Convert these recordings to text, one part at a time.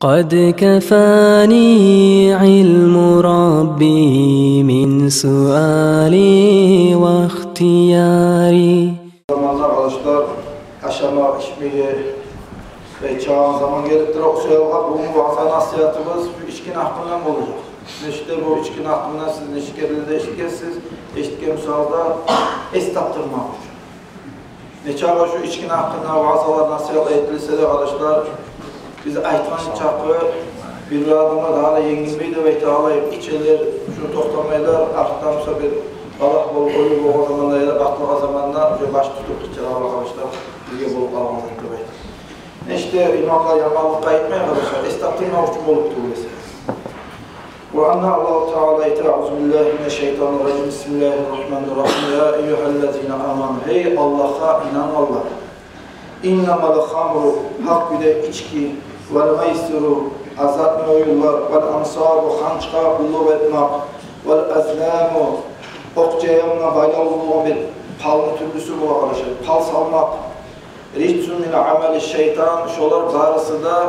قد كفاني علم ربي من سؤالي واختياري. Zamanlar arkadaşlar aşama içmeyi ve çağın zaman gelip de okuyalım. Bu vaazı nasihatımız bu içkin hakkından olacak. İşte bu içkin hakkından siz neşkerinde eşitkezsiz, eşitke müsaada estaptırmak olacak. Ne çağa şu içkin hakkından vaazalar nasihat edilse de arkadaşlar biz aytman çapı bir adama daha da yengilmeydi ve ağlayıp içeler şunu toplamaylar arttamsa bir Allah bol koyu bu zamanlarda baklığa zamanlar ve baş tutup içeri arkadaşlar bilgi bulup almanız gerekiyor. İşte imamlar yamanlıkta etmeye arkadaşlar estağfurullah için olup durursa. Ve anna Allah-u Teala Euzubillahimineşşeytanirracim. Bismillahirrahmanirrahim. Ya eyyühellezine aman. Hey Allah'a inananlar. İnnemal hamru hak bir de içki vel meysuru azatma oyunlar vel ansabu hançka kulluğu etmek vel azlamu okçayamla bayla olduğu bir palma türlüsü bu arkadaşlar. Pal salmak ritsun min ameli şeytan şolar barısı da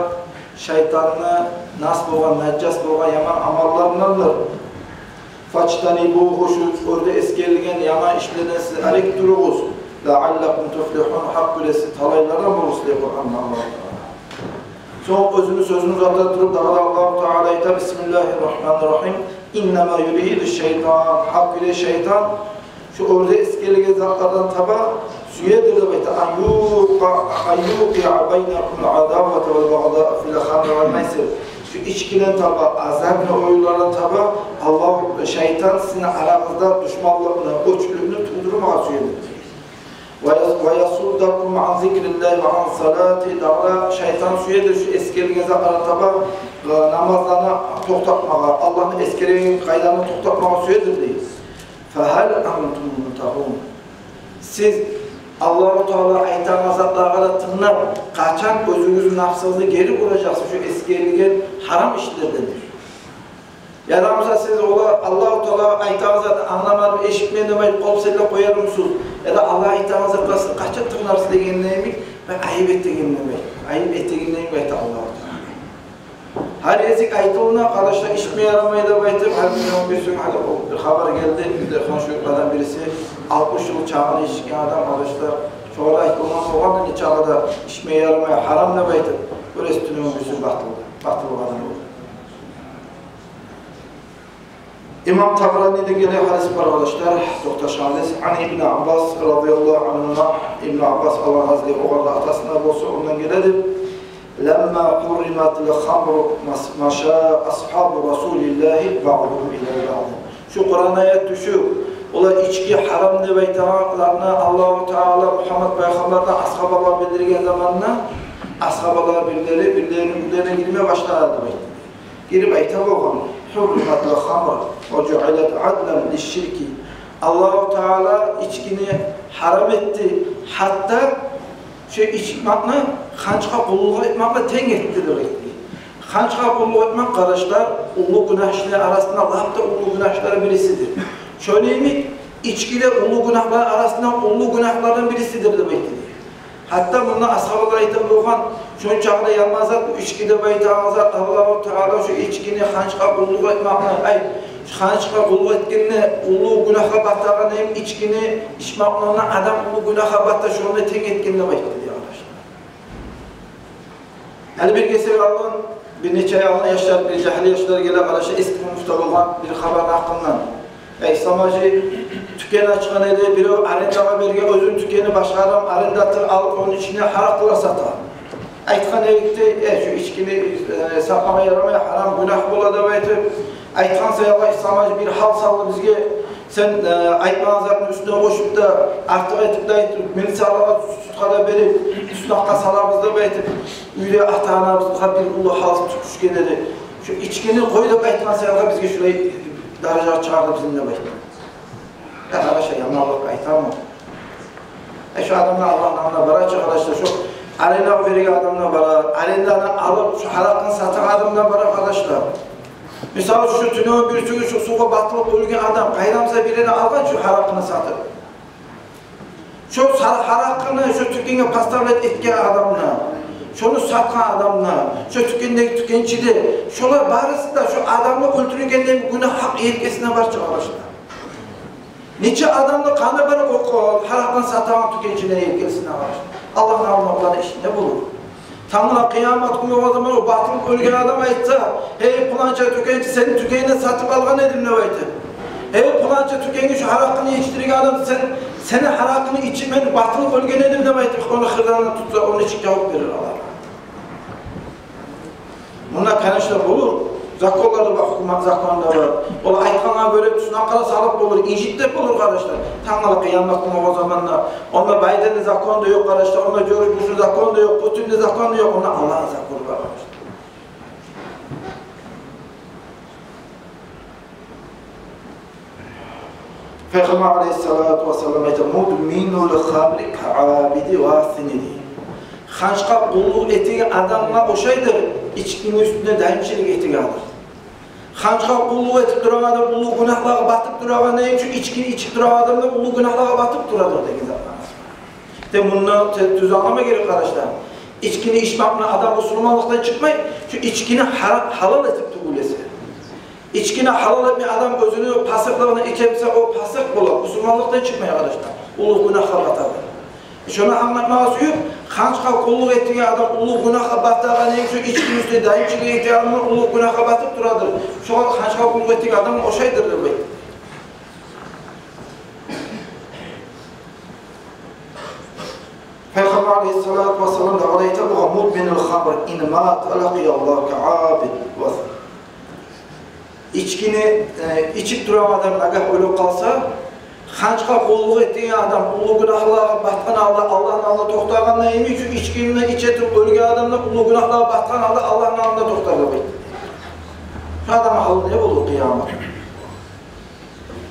şeytanını nasıl olan, necas olan yaman amallarındandır. Façtani bu hoşu orada eskerligen yaman işlerden siz alek dururuz. لَعَلَّكُمْ تُفْلِحُونَ hak bilesi talaylardan buluruz diye Kur'an'da Allah-u Teala. Son özünü sözünü uzatırıp daha da Allah-u Teala'ya Bismillahirrahmanirrahim. İnnemâ yürihîdü şeytan. Hak bile şeytan şu orada eskerligen zatlardan taba süyedir de beyte ayyûki'a beynekumul adâvete vel bağdâ fil hamr vel meysir. Şu içkilen taba, azabla oyunlarla taba Allah şeytan sizin aranızda düşmanlığını, uçluluğunu tuldurmağa süyedir. وَيَصُدَّكُمْ عَنْ ذِكْرِ اللّٰهِ وَعَنْ صَلَاتِ Dağla şeytan süyedir şu eskerliğinize arataba namazlarına toktatmağa, Allah'ın eskerliğinin kaylarını toktatmağa süyedir değil. فَهَلْ أَنْتُمْ مُتَهُونَ Siz Allah-u Teala aytan azatlarına tınlar, kaçan özünüzün nafsınızı geri vuracaksınız şu eskerliğin haram işlerdendir. Yaramıza siz Allah-u Teala aytanızı anlamadım, eşitmeyen demeyi kolselle koyar mısınız? Ya da Allah aytanızı kaça tırnarsın degenleyemik, ben ayıp ettiğinlemek. Ayıp ettiğinlemek bayta Allah-u Teala. Her ezik aytılığına arkadaşlar işime yaramayı da baytım. Her bir gün bir haber geldi, bir de konuşuyorlardan birisi 60 yıl çağına işken adam arkadaşlar. Sonra aytılığına olan da çağda işime yaramaya haram da baytım. Burası tünümün bir sürü batılıq adam oldu. İmam Tabrani'de gelen hadis var arkadaşlar, Doktor hadis. An İbn Abbas radıyallahu anhuma, İbn Abbas Allah Hazretleri o kadar atasına olsa ondan geledir. Lemma hurrimatil hamru maşa ashabu Rasulillahi ba'duhum ila ba'd. Şu Kur'an ayet düşüyor. Ola içki haram diye beytanlarına Allah-u Teala Muhammed Peygamber'den ashabalar bildirgen zamanına ashabalar birilerine girmeye başlardı. Girip ayta bakalım. Hurrimatil hamr ve cu'ilet adlen lişşirki. Allah-u Teala içkini haram etti. Hatta içmekle hançka kulluk etmekle ten etti demekti. Hançka kulluk etmek kardeşler, ulu günah işleri arasında Allah'ta ulu günah işleri birisidir. Söyleyeyim içkiyle ulu günahlar arasında ulu günahlardan birisidir demektir. Hatta bundan ashabılar ayıtan olan şu çağda yanmazlar, bu içkide baytağımızda Allah-u Teala şu içkini hançka kulluk etmekle, hançka kulluk etkinle ulu günaha battağına hem içkini içmekle adam ulu günaha battı şu anda ten etkinle baytağına diye arkadaşlar. Yani bir keser Allah'ın bir neçe ayağına yaşlar, bir cahili yaşlar gelen arkadaşlar eski muhtar olan bir haber hakkından. İslamacı tükeni açıkan ede biri arendama verge özün tükeni başka adam arendatır alıp onun içine harakla satar. Aytkan evlilikte şu içkini satmaya yaramaya haram günah bola da baytır. Aytkan sayala İslamacı bir hal sallı bizge sen aytman zatının üstüne koşup da artık etip de milisi alağa tutkada verip üstüne hakka salabızda baytır. Üyle ahtanabızda bir ulu hal tutuşken dedi. Şu içkini koy da aytkan sayala bizge şurayı daraja çağırdı bizimle baytır. Ya arkadaşlar yanmalık aytam mı? Şu adamlar Allah'ın namına bara arkadaşlar şu aleyna vergi adamlar bara, aleyna alıp şu halakını satan adamlar bara arkadaşlar. Misal şu tünün bir sürü şu suğa batılıp ölgen adam kayramsa birini algan şu halakını satıp. Şu halakını şu tükene pastavlet etken adamlar. şonu satkan adamlar, şu tükendeki tükençide, şolar barısı da şu adamı öldürgenden günah hak yelkesine var çıkarmışlar. Neçe adamda kanı barı haraktan satan tükençine yelkesine var. Allah'ın almaklarına iş ne bulur? Tanrı kıyamet günü o zaman o batılık ölgen adam aytsa, hey pulanca tükenci senin tükenine satıp algan edin ne aytı? Hey pulanca tükenci şu harakını içtirik adam senin harakını içimen batılık ölgen edin ne aytı? Onu hırdanına tutsa onun için cevap verir Allah. Bunlar kanışlar olur. Zakollarda bak, hukumat zakonda var. Ola aytkanına göre sunakala salıp olur, injittep olur kardeşler. Tanrı kıyamet günü o zamanlar. Onda Biden'in zakonu da yok kardeşler, onda George Bush'un zakonu da yok, Putin'in zakonu da yok, onda Allah'ın zakonu var kardeşler. Peygamber aleyhissalatu vesselam ayta mudminul khamri ka'abidi vasinidi. Hançka kulluk ettiği adamla oşaydır, içkinin üstünde daimçilik ettiği adam. Hançka kulluk etip duran adam, kulluk günahlara batıp duran neyim? Çünkü içkini içip duran adam da kulluk günahlara batıp duradır dedi zaman. De bunu düzenleme gerek arkadaşlar. İçkini içmekle adam Müslümanlıktan çıkmayın. Çünkü içkini halal etip tuğulesi. İçkini halal etmeyen adam özünü pasıklığına içemse o pasık bulur. Müslümanlıktan çıkmayın arkadaşlar. Kulluk günahlara batar. Şunu anlatmaya suyup, hançka kulluk ettiği adam kulluk günaha battığına neyim? Şu içkinin üstüne daimçiliği ettiği adamın kulluk günaha batıp duradır. Şu an hançka kulluk ettiği adam o şeydir de bey. Peygamber aleyhissalatu vesselam da alayta buğa mudminil khamr inma talaqiyallahu ka'abid vasıl. İçkini içip duran adam agah ölüp kalsa, hançka kulluk ettiği adam, kulluk günahlara batkan Allah'ın alnına toktağın neyimi? Çünkü içkini içetip ölüge adamda kulluk günahlara batkan Allah'ın alnına toktağın neyimi? Şu adamın halı ne bulur kıyamet?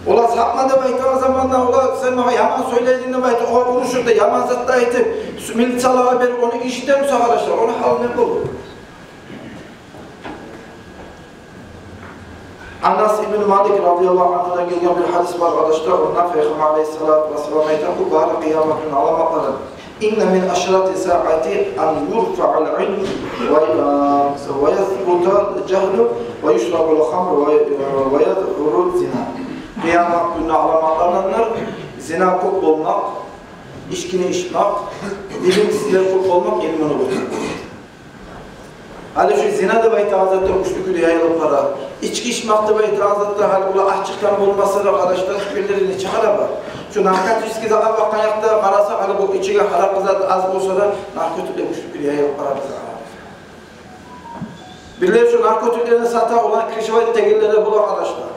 Ola sapma da baytı o zamanlar, ola sen bana yaman söylediğinde baytı, o konuşur da yaman zatta etip, militsal haber onu işiten mi arkadaşlar? Onun halı ne bulur? Anas İbn Malik radıyallahu anh'dan gelen bir hadis var arkadaşlar. Ondan Peygamber aleyhissalatu vesselam ayeten bu bari kıyametin alamakları. İnne min aşrati saati an yurfa'al ilm ve yezbutal cehlu ve yuşrabul hamr ve yedhurul zina. Kıyamet günü alamaklarındır. Zina kop olmak, içkini içmek, bilimsizler kop olmak, ilmini bulmak. Hali şu zina da Beyt-i Hazretleri kuşlukuyla yayılıp para. İçki içmakta Beyt-i Hazretleri hali ula açıktan bulmasa da arkadaşlar şükürlerini çıkara var. Şu narkotik zaten bakan yakta karasa hali bu içine haram zaten az olsa da narkotikle kuşlukuyla yayılıp para bize arar. Birileri şu narkotiklerini sata olan krişvayet tegirleri bul arkadaşlar.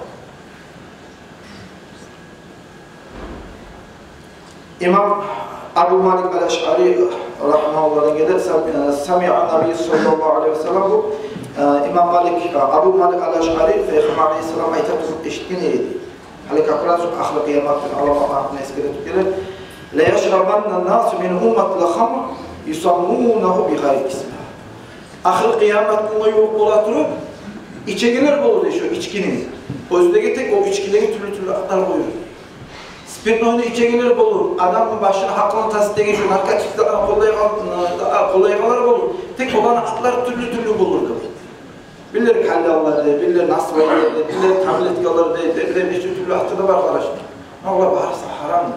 İmam Abu Malik al-Eş'ari rahimahullah'dan gelir, Sami'an Nabi sallallahu aleyhi ve sellem bu İmam Malik, Abu Malik al-Eş'ari Peygamber aleyhisselam ayetini eşitkin eydi. Halik akıran çok ahlı kıyametin Allah'ın eskide tükelir. لَيَشْرَبَنَّ النَّاسُ مِنْ اُمَّةِ الْخَمْرِ يُسَمُّونَهُ بِغَيْرِ ismih. Ahıl kıyamet bunu yok olatırıp içegiler bulur şu içkinin. Özdeki tek o içkideki türlü aktar buyurur. Spirtonu içegiler bulur. Adamın başına hakkını tasdiki şu narkotiklerden kolayıqalar bulur. Tek olan aklar türlü bulurdu. Birileri kallalları, birileri nasvayları, birileri tabletkaları, birileri bir türlü aktarı var arkadaşlar. Allah bağırsa haramdır.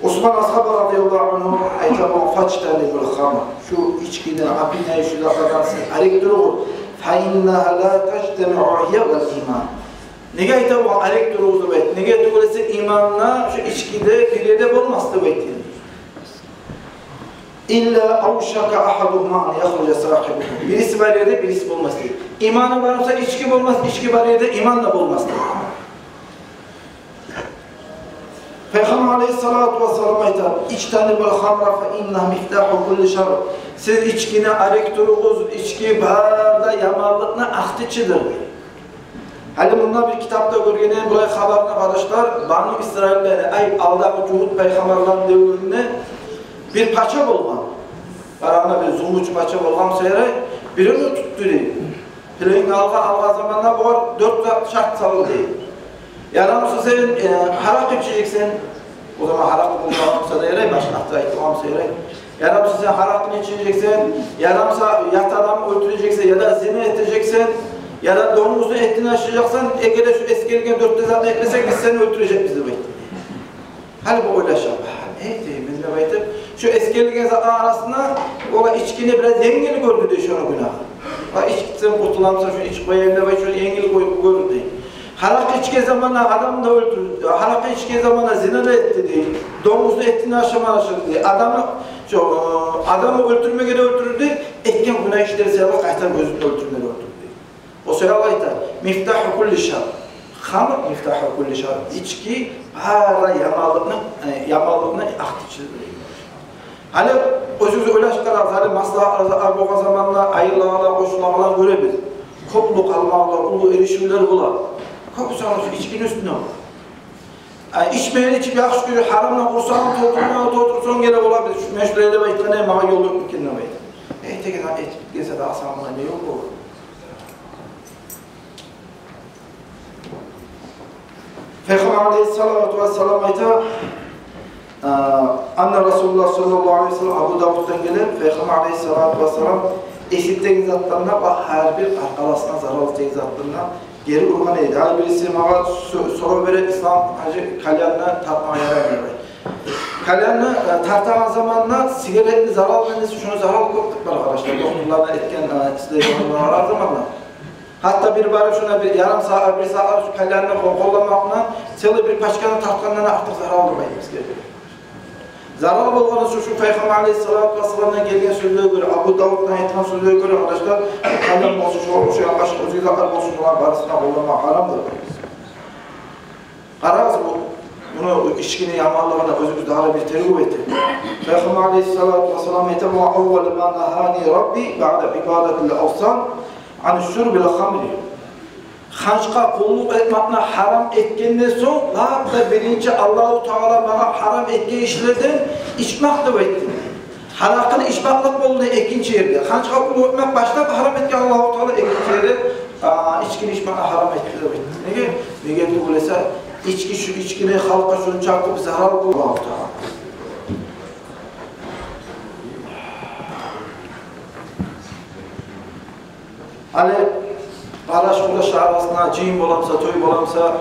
Osman Ashab radıyallahu anh aytabı façtani bil khamr. Şu içkiden abine şu lafadansın arek durur. Fa innaha la tectemi'u hiya vel iman. Nege aytabı arek durur bayt. Nege durursa imanla şu içkide bir yerde olmazdı bayt. İlla avşaka ahaduhuma an yakhruca sahibuhu. Birisi var yerde birisi olmaz. İmanı varsa içki olmaz, içki var yerde iman da olmaz. Peygamber aleyhissalatu vesselam aytar, İçtanibul hamra fe inna miftahu kulli şer. Siz içkine arek durunuz, içki barda yamanlıkla ahtiçidir. Hali bundan bir kitapta görgenen buraya haberine arkadaşlar, Banu İsrail'lere ay aldağı cuhud peygamberlerin devrinde bir paça bulgan. Barana bir zumbuç paça bulgan seyre, birini tuttu değil. Pileğin alga zamanlar bu var, 4 şart sallı değil. Yaramsa senin harak içeceksin, o zaman harak bulmamsa da yaray, başına ihtimamsa yaray. yaramsa sen harakını içeceksin, yaramsa yat adam öldüreceksin ya da zina edeceksin, ya da domuzun etini aşacaksan, Ege'de şu eskilerken 4 zatını eklesek biz seni öldürecek bizi bayt. Hani bu öyle şey. Ne diyeyim biz de bayt? Şu eskilerken zatın arasında ola içkini biraz yengil gördü diye şunu günahı. İçkisem kurtulamsa şu iç koyayım da bayt şöyle yengil gördü diye. Harak içki zamanla adam da öldürdü, harak içki zamanla zina da etti diye, domuzun etini aşamıştı diye, adamı öldürmeye göre öldürdü, etken günah işleri sevap kaytar gözünü öldürmeye öldürdü. O söyle Allah'a ita, miftahı kulli şar, hamr miftahı kulli şar, içki para yamalığını aklı içidir. Hani özümüzü öyle çıkarar, hani maslahatlarımızı arboğa zamanla ayırlağına, koşulağına görebilir. Kopluk almalar, ulu erişimler bular. Kapı sanatı içkinin üstüne olur. Yani içmeyen içip yakış görür, haramla kursağını doldursan gene olabilir. Şu meşrueyle bayıtlanayım, ama yol yok mümkünle bayıt. Tekrar et gelse de asamına ne yol olur? Peygamber aleyhissalatu vesselam ayta anna Resulullah sallallahu aleyhi ve sellem Abu Davud'dan gelen Peygamber aleyhissalatu vesselam eşitteğin zatlarına ve her bir arkalasına zararlı teğin zatlarına geri urgan eydi. Hal birisi mağa soru veren İslam hacı kalyanına tartmaya yarar. Kalyanını tartama zamanla sigaretli zarar vermesi şunu zarar korktuk var arkadaşlar. Doktorlarına etken İslam'ın var zamanla. Hatta bir bari şuna bir yarım saat, bir saatler şu kalyanını kollamakla seli bir başkanı tartkanlarına artık zarar olmayız gerekiyor. Zarar olmanın şu Peygamber aleyhissalatu vesselam'dan gelen sözlüğe göre, Abu Davud'dan ayetilen sözlüğe göre arkadaşlar, kalem olsun, şu olmuş, yaklaşık özgürlükler olsun, bunlar barısına kollamak haramdır. Karaz bu, bunu içkinin yamanlığına özümüz daha bir tergib etti. Peygamber aleyhissalatu vesselam ayetilen وَاَوَّلِ مَا نَهَانِي رَبِّي بَعْدَ عِبَادَةِ الْاَوْسَانِ عَنِ الشُّرْبِ الْخَمْرِ Hançka kulluk etmekle haram etkenden sonra birinci Allah-u Teala bana haram etken işlerden içmek de etti. Harakını içmeklik oldu ikinci yerde. Hançka kulluk etmek başlayıp haram etken Allah-u Teala ikinci yerde içkini içmekle haram etti de etti. Ne geldi öyleyse içki şu içkini halka şunu çarpıp zarar bu Allah-u Teala. Hani Araş ulaş arasında cihim olamsa, toy olamsa,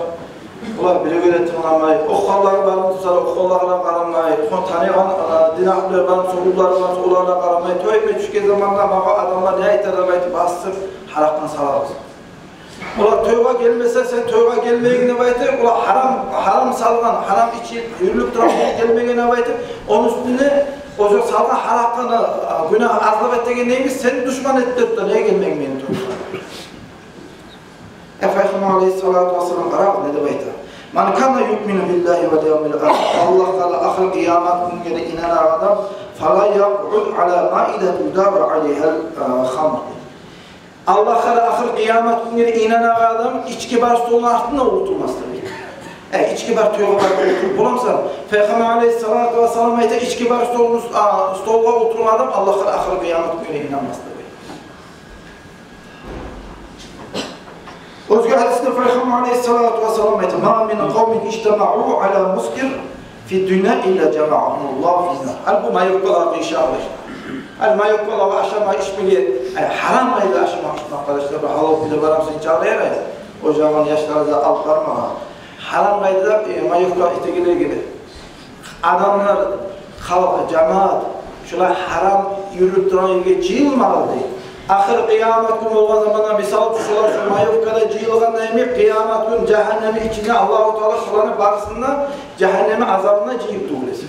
ular biri öğretim olamayı, okkalları barın tutar, okkallarına karamayı, tanıyan dinahları barın, solukları barın, olarına karamayı, toy ve çünkü zamanla bana adamlar ne iteremeyi bastır, haraktan salarız. Ular toyga gelmese, sen toyga gelmeyene baytır, ular haram salgan, haram içi, yürürlük tarafına gelmeyene baytır, onun üstüne o zaman salgan haraktanı, günah azlab ettiğin neymiş, seni düşman ettirip de neye gelmeyene toyga? Efendimiz Aleyhissalatu vesselam karar ne de bayta. Man kana yu'minu billahi ve yevmil ahir. Allah Teala ahir kıyamet gününe inen adam fala yaq'ud ala ma'idatin da'a aleyha'l khamr. Allah Teala ahir kıyamet gününe inen adam içki bar stolun altında oturmaz tabii. İçki bar toyga bar oturup bulamsan Peygamber Aleyhissalatu vesselam ayta içki bar stolga oturan adam Allah Teala ahir kıyamet gününe inanmaz tabii. Özgür hadisinde Peygamber aleyhissalatu vesselam ayet "Ma min kavmin ictema'u ala muskir fi dünya illa cema'ahumullah fi nar." Hal bu mayukkalağı inşallah. Hal mayukkalağı aşama içmeli, haram mayla aşama arkadaşlar, halal bir de varamsa inşallah yarayız. O zaman yaşlarda alt parmağı. Haram mayda mayukkalağı itegile gibi. Adamlar, halk, cemaat, şular haram yürüttüren yürüge cihilmalı değil. Ahir kıyamet günü olan zamanlar misal tutuşular şu mayukkada cihilgan neymi kıyamet günü cehennemi içinde Allah-u Teala şulanı barısında cehennemi azabına cihip tuğulesi.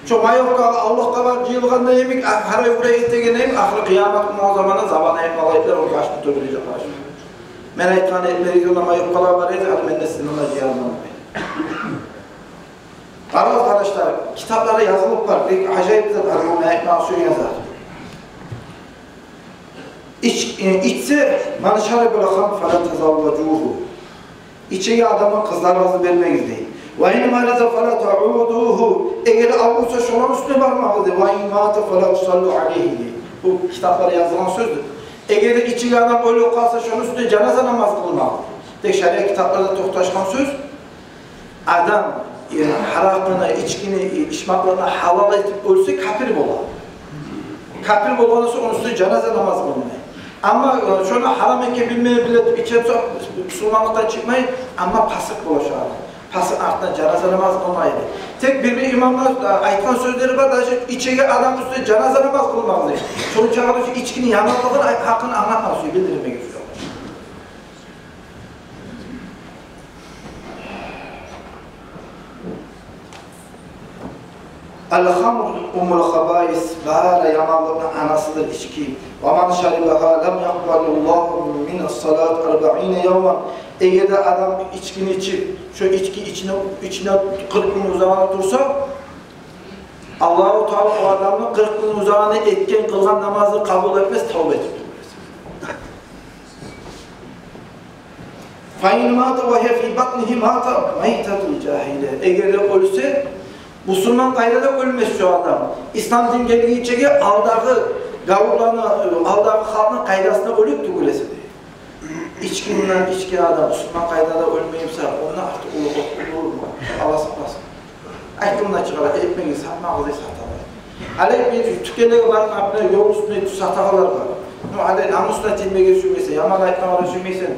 Şu mayukka Allah'ta var cihilgan neymi hara yukarıya gittiği neymi ahir kıyamet günü o zamanlar zabana etmalayıplar onu başını töbüleyecek başını. Melektan etmeliyiz ona mayukkalar var edin hadi ben de sizin ona cihilgan arkadaşlar kitaplara yazılıp var bir acayip de mevzu yazar. İçse man şarebe lekhamr fela tezavvacuhu. İçeceği adama kızlarınızı vermeyiz değil. Ve in mariza fela ta'uduhu. Eğer avrusa şunun üstüne varmağız değil. Ve in mâte fela tusallu aleyhi değil. Bu kitaplara yazılan sözdür. Eğer içeceği adam öyle kalsa şunun üstüne cenaze namaz kılmak. Tek şeriat kitaplarda tohtaşkan söz. Adam harakını, içkini, içmaklarını halal etip ölse kafir bolar. Kafir bolğansa onun üstüne cenaze namazı kılmayın. Ama şöyle haram eke bilmeyi bile içeri Müslümanlıktan çıkmayın ama pasık bolaşar. Pasık arttan cenaze namazı kılmayın. Tek bir imamlar aytkan sözleri var da içeri adam üstüne cenaze namazı kılmaz diye. Şunu çağırıyor ki içkinin yanmaklığını hakkını anlatmaz diyor, bildirmek istiyor. El-hamr umul habais, bahara yamanlığının anasıdır içki. وَمَنْ شَرِبَهَا لَمْ يَقْبَلُ اللّٰهُ مِنَ الصَّلَاةِ 40 يَوْمًا. Eğer de adam içkini içip, şu içki içine 40 gün uzağına dursa, Allah-u Teala o adamın 40 gün uzağına etken kılgan namazı kabul etmez, tövbe etmez. فَاِنْ مَاتَ وَهَا فِي بَطْنِهِ مَاتَ مَيْتَةُ الْجَاهِلَةِ. Eğer de ölse, Müslüman gayrede ölmez şu adam. İslam din geldiği çeki aldağı gavurlarına, aldağı halının kaydasına ölüp tügülesi diyor. İçkinden içki adam, Müslüman kaydada ölmeyimse, onunla artık olur mu? Allah saklasın. Aklımdan çıkarlar, ekmeği satma, ağzıyı satarlar. Hale bir tükenleri var, yol üstünde satakalar var. Hale namusuna tilmeye sürmeyse, yaman aytmaya sürmeyse,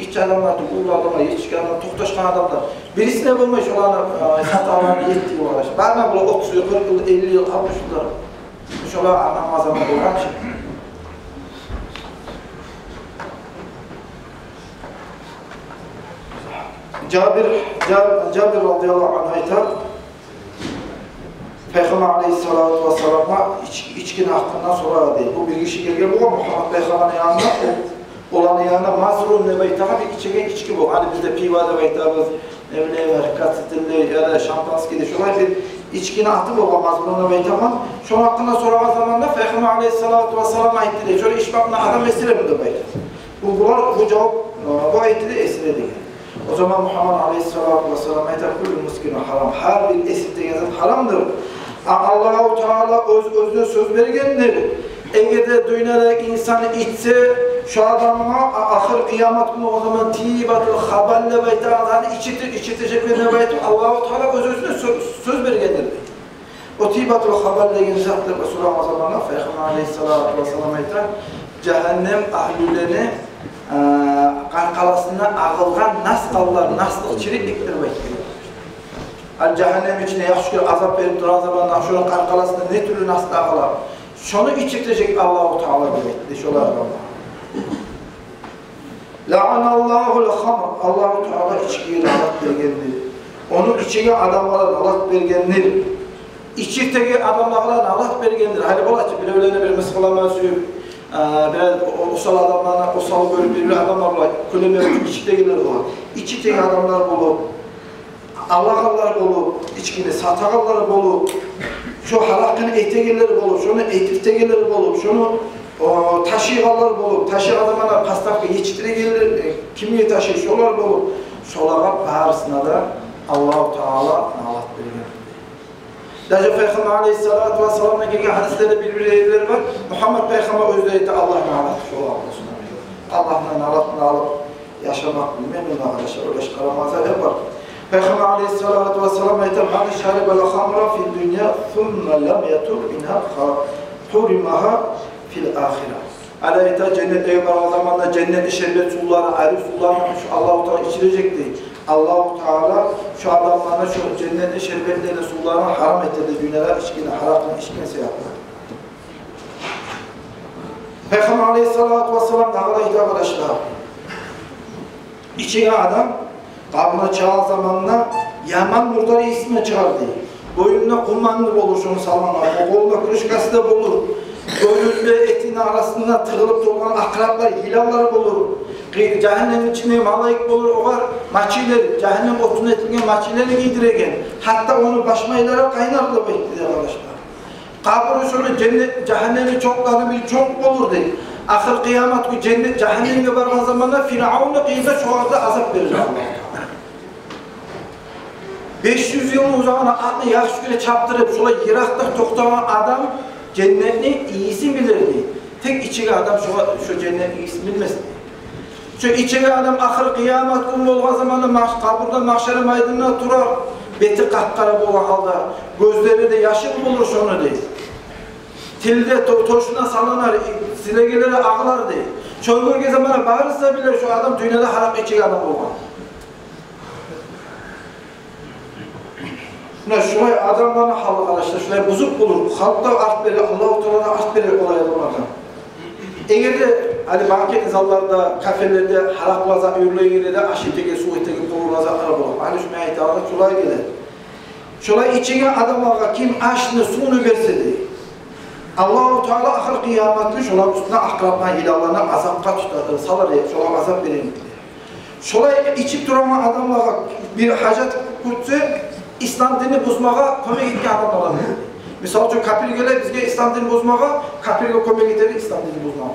İç adamlar, uğurlu adamlar, yetişkin adamlar, toktaşkan adamlar. Birisine bulmuş olan satalarını yettiği uğraş. Bazen böyle 30 yıl, 40 yıl, 50 yıl, 60 yıllar. İnşallah anlamazama olan şey. Cabir radıyallahu anh aytar. Peygamber aleyhissalatu vesselam'a içkinin hakkından sonra değil. Bu bir kişi gelgen bu ama Muhammed Peygamber'in yanında olanın yanında mazrun ne beytaha bir içecek içki bu. Hani bizde pivada beytahımız, ne bileyim, katsitili ya da şampanski de şunlar bir içkini attı bu mazrun ne beytaha. Şunun hakkında soran zamanda Peygamber aleyhissalatu vesselam'a aitti de şöyle işbakla adam esire mi de beytah. Bu cevap, bu aitti de esire değil. O zaman Muhammed aleyhissalatu vesselam aitti kullu muskinu haram. Her bir esirde yazan haramdır. Allah-u Teala özüne söz vergendir. Eğer de duynarak insan içse şu adamına ahir kıyamet günü o zaman tibatul haballe beytağından içitecek ve nebeytu Allah-u Teala özüne söz vergendir. O tibatul haballe gençliktir Resulullah zamanında Peygamber aleyhissalatu vesselam aytar cehennem ahlülerini karkalasından ağılgan naskallar, naslık çirikliktir bekliyor. Cehennem içine yaxşı azap verip duran zamanında şunun karkalasında ne türlü nasıl ağlar. Şunu içirtecek Allah-u Teala demektir. Şöyle Allah. La'anallahul hamr. Allah-u Teala içkiye lanet vergendir. Onun içine adamlara lanet vergendir. İçirteki adamlara lanet vergendir. Hani ola ki birbirlerine bir mıskılama sürüp biraz osal adamlarına, osal böyle birbirli adamlarla köleler içikte gelir olan. İçirteki adamlar bulup Allah'lar bolu, içkini satakalları bolu, şu halakın etegeleri bolu, şunu etiftegeleri bolu, şunu taşıyıkalları bolu, taşı adamına pastafka yetiştire gelir, kimliği taşıyı şolar bolu, şolara bağırsına da Allah-u Teala nalat verir. Daca Peygamber aleyhissalatu vesselam'a gelen hadislerde birbirleri var. Muhammed Peygamber özleri de Allah nalat şolar olsun. Allah'la nalatını alıp yaşamak bilmem ne arkadaşlar, öyle çıkaramazlar hep var. Peygamber aleyhissalatu vesselam aytar "Man şaribel hamra fil dünya thumma lam yatub minha hurimaha fil ahire." Alayta cennete var zamanda cennet şerbet suları, ayrı sularla Allah-u Teala içirecekti. Allah-u Teala şu adamlara şu cennet şerbetlerini sularına haram etti. Dünyada içkini, haramın içkisi yaptı. Peygamber aleyhissalatu vesselam dağılaydı arkadaşlar. İçine adam kabına çağın zamanında Yaman Murdarı ismi çıkardı. Boynunda kumandı olur şunu salmanlar, kolunda kırışkası da olur. Boynunda etinin arasında tırılıp dolan akraplar, hilallar olur. Cehennemin içinde malayık olur, o var maçileri, cehennem otunu etilgen maçileri giydiregen. Hatta onu başmaylara kaynarlı bekledi arkadaşlar. Kabını şöyle cehennemi çoklarını bir çok olur değil. Ahir kıyamet günü cehenneme vargan zamanda Firavun'la kıyıda şu anda azap verir Allah. 500 yılın uzağına atını yakış güne çaptırıp şöyle Irak'ta toktaman adam cennetin iyisi bilirdi. Tek içine adam şu cennetin iyisi bilmezdi. Şu içine adam ahir kıyamet günü olgan zamanda kaburda mahşere maydınına durar. Beti kapkara boğan halda, gözleri de yaşıl bulur şunu değil. tilde toşuna salanar, silegelere ağlar değil. Çoğu bölge zamana bağırırsa bile şu adam dünyada harap edecek adam olmaz. Şuraya adamlarına halk arkadaşlar, şuraya bozuk bulur. Halkta art verir, Allah-u Teala'da art verir olay adamlardan. Eğer de hani banket izallarda, kafelerde, haraplaza, ürlüğüyle de aşitege, suitege, kurulaza arab olur. Hani şu meyitağda şulay gelir. Şulay içine adamlara kim aşını, sunu verse de Allah-u Teala ahir kıyametli şulay üstüne akrabına, ilahlarına azapka tutar, salar ya, şulay azap verin. Şulay içip duran adamlara bir hacet kutse, İslam dinini bozmağa kömek etken adamlar var. Misal için kapirgeler bizge İslam dinini bozmağa, kapirge kömek eder İslam dinini bozmağa.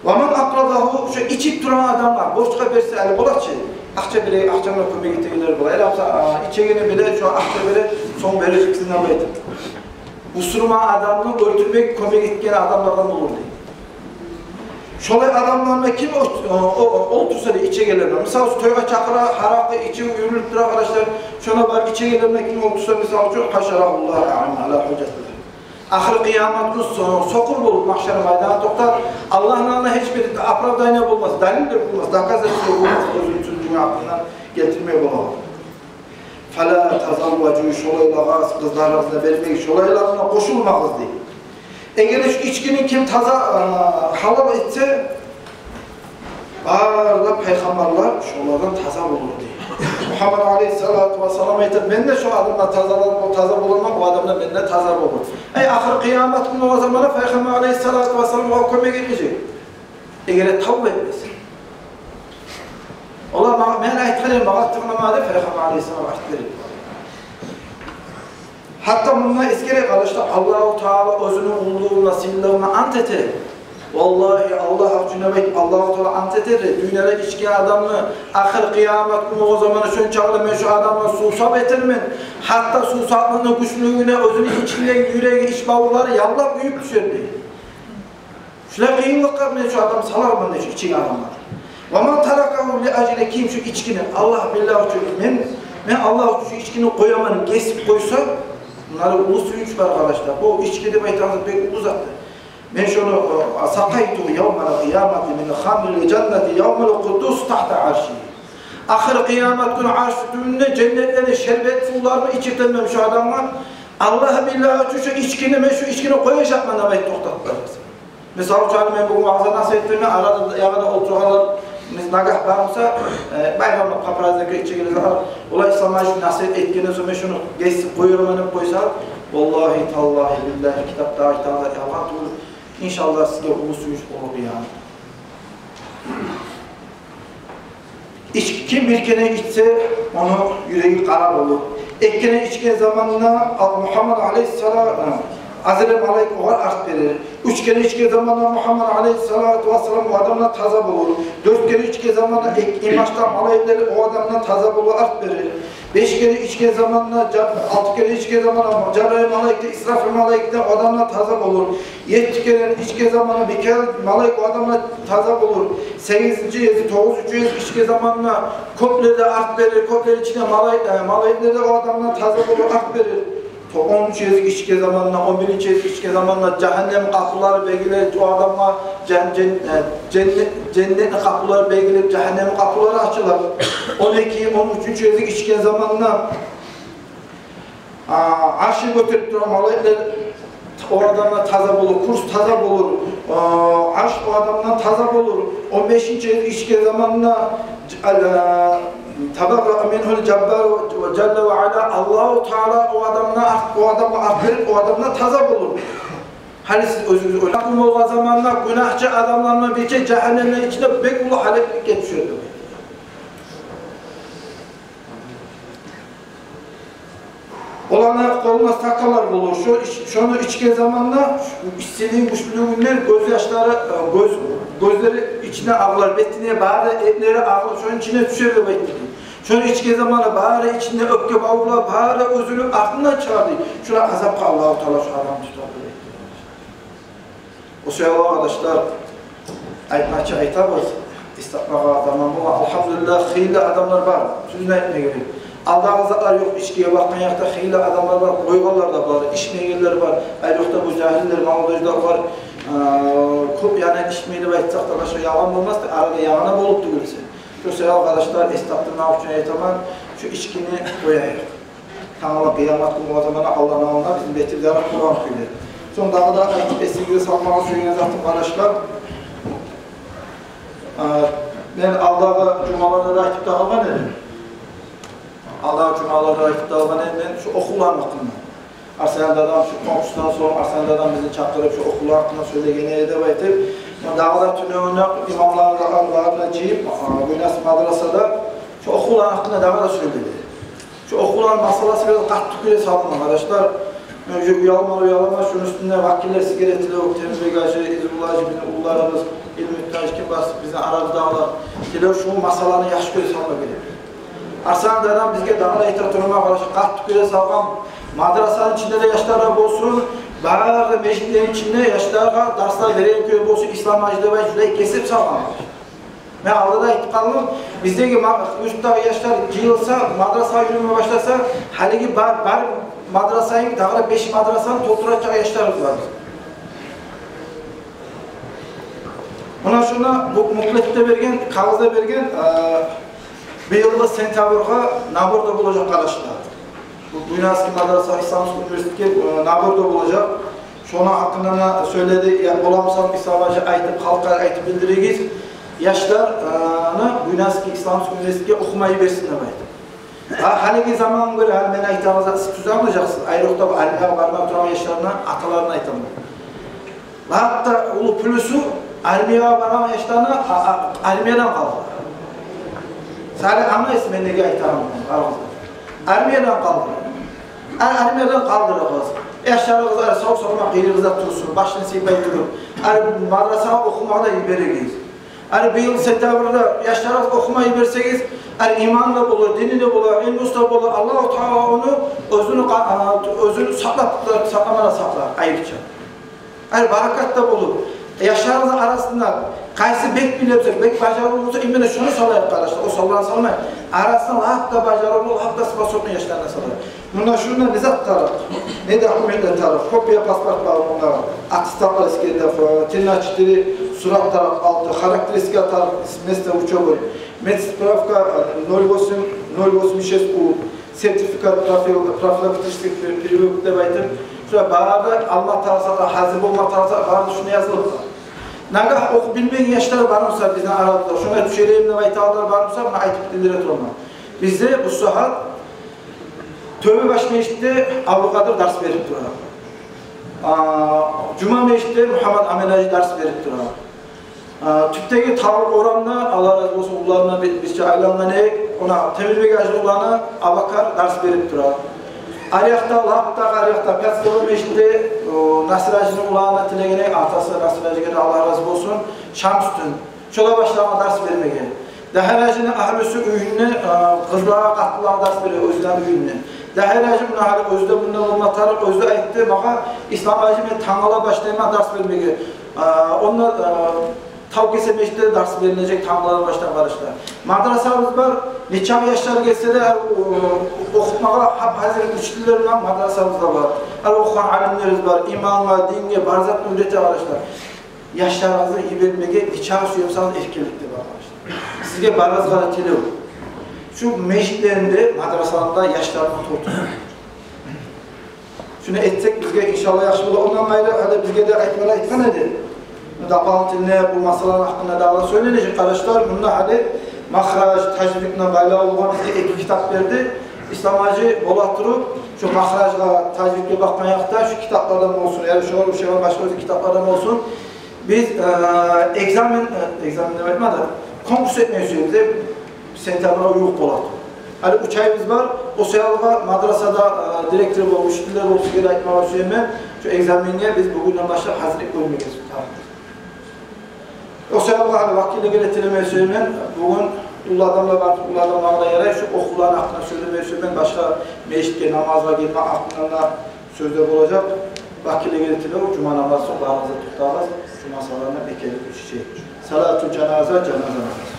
Vaman akradahu şu içip duran adamlar, borçka verse eli bolatçı, akça bile, akçamla kömek etkenler bolar. El yapsa, içegene bile, şu akça bile son vereceksin alaydı. Usurma adamını öldürmek kömek etken adamlardan olur diye. Şolay adamlarına kim otursa da içe gelirler. Misal toyga çakıra, harakı içi yürülüptür arkadaşlar. Şuna bak içe gelirler kim otursa misal çok haşerahullah ala hüccetler. Ahir kıyamet günü sokur bulup mahşer maydana toktar. Allah'ın anına hiçbir apravdayına bulmaz, dalil de bulmaz, dakazet bulmaz. Özünsüz dünya aklından getirmeye bulamaz. فَلَا تَزَوَّجُوا şolayla kızlar arasında vermeyi, şolaylarına koşulmağız değil. Eğer şu içkinin kim taza halal etse, ağırda peygamberler şunlardan taza bulur diye. Muhammed Aleyhisselatü Vesselam ayetler, ben de şu adamla taza bulunmam, o adamla ben de taza bulur. Ahir kıyamet günü o zamana Peygamber Aleyhisselatü Vesselam o kömek etmeyecek. Eğer tavuk etmesin. Allah ben ayetlerim, bağıttığına madde Peygamber Aleyhisselam ayetlerim. Hatta bununla eskere arkadaşlar Allah-u Teala özünün ulluğuna, sillahına ant eter. Vallahi Allah cünebek Allah-u Teala ant eter. Dünyada içki adamını ahir kıyamet günü o zamanı şön çağırma şu adamla susap etirmen. Hatta susaplığına, güçlüğüne, özünün içinde yüreği, iç bağırları yallap büyük düşerdi. Şöyle kıyımlık kapmaya şu adam salar bana şu içki adamlar. وَمَنْ تَرَكَهُ لِأَجْلِ kim şu içkini Allah billah için ben Allah şu içkini koyamanım, kesip koysa bunları ulu suyunç var arkadaşlar. Bu içkide baytanızı pek uzattı. Ben şunu sakaytu yevmel kıyameti min hamil cenneti yevmel kudus tahta arşi. Ahir kıyamet günü arş düğünde cennetleri şerbet sularını içirtemem şu adamlar. Allah billahi şu içkini ben şu içkini koyacak bana bayt toktatlar. Mesela canım ben bu mağaza nasıl ettiğimi arada yağda otururlar. Nagah bağımsa bayramda paprazdaki içkileri var. Ola İslam'a şu nasihat ettiğini sonra şunu geçip koyurmanıp koysa vallahi tallahi billahi kitapta ayetler yalan olur. İnşallah size ulu suyuş olur yani. Kim bir kere içse onu yüreği karar olur. Ekkene içken zamanına Muhammed Aleyhisselam Hazreti Melaik o var art verir. 3 kere içki zamanla Muhammed Aleyhisselatü Vesselam o adamla taza bulur. 4 kere içki zamanla İmaç'tan Malaikleri o adamla taza bulur, art verir. 5 kere içki zamanla, 6 kere içki zamanla Cebrail Malaik'te, İsrafil Malaik'te o adamla taza bulur. 7 kere içki zamanla Mikail Malaik o adamla taza bulur. 8. 9. içki zamanla Kopler'de art verir. Kopler içine Malaikleri o adamla taza bulur, art verir. 13 yazık içki zamanına, 11. yazık içki zamanına cehennem kapıları belgileyip o adamla cennet kapıları belgileyip cehennem kapıları açılır. 12. 13. yazık içki zamanına arşı götürüp duran malaylar o adamla taza bulur, kurs taza bulur, arş o adamdan taza bulur. 15. yazık içki zamanına Tabarra minhul cebbar ve celle ve ala Allah-u Teala o adamla affedip o adamla taza bulur. Hani siz özünüzü öyle. O zamanlar günahçı adamlarla birlikte cehennemlerin içinde pek ulu haleplik geçiyordu. Olanlar koluna sakallar bulur. Şunu içki zamanla istediğin güçlülüğünler gözleri içine ağlar, betine bağırır, etleri ağlar, şunun içine düşer ve betine. Şunu içki zamanı bağırır, içinde öpke bağırır, bağırır, özünü aklından çağırdı. Şuna azap ka Allah-u Teala şu adam tutar. O sebeple arkadaşlar, ayetmahçı aytabız, istakmağa zaman bu, elhamdülillah, hayırlı adamlar var, sözüne etmeye gerek. Aldağızlar yok, içkiye bakmayakta xeyli adamlar var, koyğanlar da var, içmeyenler var, ayrıqda bu cahiller, mağdacılar var. Köp yani içmeyeni ve etsaq da başka yalan olmaz da arada yağına bolup durursa. Şu arkadaşlar estağfurullah için aytaman şu içkini koyayıq. Tanrı kıyamet günü o zaman Allah'ın namına bizim betirdiğimiz Kur'an köyleri. Sonunda da ayıp esirgide salmağı söyleyen zaten arkadaşlar. Ben Allah'a cumalarda ayıp dağılma dedim. Allah'a cumalarda ayıp dağılma dedim. Şu okullar hakkında. Arsenal'dan şu komşudan sonra Arsenal'dan bizi çarptırıp şu okullar hakkında söyleyenleri de bayıtıp dağlar tünüğüne imamlarla Allah'la ciyip Günas madrasada şu okullar hakkında dağlar söyledi. Şu okullar masalası biraz katlı güle saldım arkadaşlar. Önce uyalma, şunun üstünde vakiller sigaretli yok, temiz begajı, İzmullahcı, ullarımız, İlmüttaj, kim bas, bize Arap dağlar. Diler şu masalarını yaş göre salma gerek. Arsenal'dan bizge dağla itaat olma arkadaşlar, katlı güle salgam. Madrasanın içinde de yaşlara olsun, bazı meclislerin içinde yaşlara dersler vereyim köy olsun, İslam acıda ve şurayı kesip salgam. Ben Allah'da itiqallım, bizdeki yurttaki yaşlar yığılsa, madrasa yürümeye başlasa, haligi bar madrasayı, dağıra 5 madrasanı dolduracak yaşlarımız var. Buna şuna bu mutlulukta vergen, kağızda vergen, bir yılda sentabrga naborda bulacak arkadaşlar. Bu Yunaski Madrasa İslam Üniversitesi naborda bulacak. Şuna hakkında söyledi, ya olamsam İslamacı aytıp, halka aytıp bildiririz. Yaşlarını Yunaski İslam Üniversitesi'ne okumayı versinler baydı. Haligi zaman göre ben aytamıza siz tuzamayacaksınız. Ayrıqda bu alimaya barmak duran yaşlarına, atalarına aytamıyor. Hatta ulu pülüsü alimaya barmak yaşlarına alimiyeden kaldı. Sadece ama ismendeki aytamıyor. Alimiyeden kaldı. Alimiyeden kaldırırız. Yaşlarınızı soğuk sormak gelirinizde tursun. Başını silmeyi durun. Madrasa okumada iberiyiz. Bir yıl sentabrda yaşlarınız okumayı verseniz, iman da bulur, dini de bulur, ilmus da bulur. Allah-u Teala onu özünü saklamana saklar ayırca. Barakat da bulur. Yaşlarınızın arasında kaysi bek bilemsek, bek bacarılı olursa imene şunu salayıp arkadaşlar, o sallanan salmayın. Arasında hatta bacarılı olur, hatta spasörünün yaşlarına salayıp. Bundan şundan nizat taraf, ne de hükümetle taraf, kopya pasport var bunlar. Akstaklar iskelede, tırnaçları, surat taraf, altı, karakteristik taraf, mesle uçoğu. Medspravka 086 sertifikat profilaktik privilegde baytım. Şurada bağırda Allah tarafı, hazır olma tarafı, bağırda şunu yazılır. Nagah oku bilmeyen yaşlar varmışsa bizden aradılar. Şuna düşereyimde baytağlar varmışsa buna aytıp dillere turma. Bizde bu sahat Tövbe baş meşritte Abdülkadir ders verip durar. Cuma meşritte Muhammed Amenacı ders verip durar. Tüpteki tavır oranına Allah razı olsun ularına bizce aylanına ne ona temiz begajlı ulana Abakar ders verip durar. Ariyakta, Lapta, Ariyakta, Petskoğlu meşritte Nasıracı'nın ulağına tilegene atası Nasıracı'na Allah razı olsun Şamsütün. Şola başlama ders vermeye. Dəhrəcinin ahlüsü üyünü kızlara qatlığa ders veriyor, özdən üyünü. Dəhrəcin özdə bundan olmatarıq, özdə aytdı, baxa İslam rejimi tanrıla başlayma ders vermeye. Onunla tavkese meşride ders verilecek tanrılara başlayan kardeşler. Madrasamız var, nikah yaşları geçse de okutmağa hazır güçlülerle madrasamız da var. Okuyan alimlerimiz var, imanla, dinle, barzat ücreti arkadaşlar. Yaşlarınızı ibermeye nikah suyumsanız erkelikte var arkadaşlar. Sizge baraz galateli yok. Şu meşitlerinde, madrasalarında yaşlarını tortuyor. Şunu etsek bizge inşallah yaxşı olur. Ondan ayrı hadi bizge de aytmalar etken edin. Dağlantılı bu masalalar hakkında dağlar söylenecek arkadaşlar. Bunda hadi mahraj, tecrübekle bayla olan bizge iki kitap verdi. İslamacı bolattırıp şu mahrajla, tecrübekle bakmayakta şu kitaplardan olsun, yani şu bir şey var başka bir kitaplardan olsun. Biz egzamin demek mi adı? Konkurs etmeyi söyledi. Sentябр'a uyuq bolatı. Hani 3 ayımız var. O sayılığa madrasada direktör olmuş, müştüler olsun geri aytmağa söyleyeyim. Şu egzaminliğe biz bugünden başlayıp hazırlık koymayacağız. O sayılığa hani vakiyle getirmeye söyleyeyim. Bugün ulu adamla yaray şu okulların hakkında söylemeye söyleyeyim. Başka meşitke namazla gelme aklına sözler olacak. Vakiyle getirilir. Cuma namazı sokağımızda tutacağız. Cuma salarına ekelik bir şey. Salatu cenaze namazı.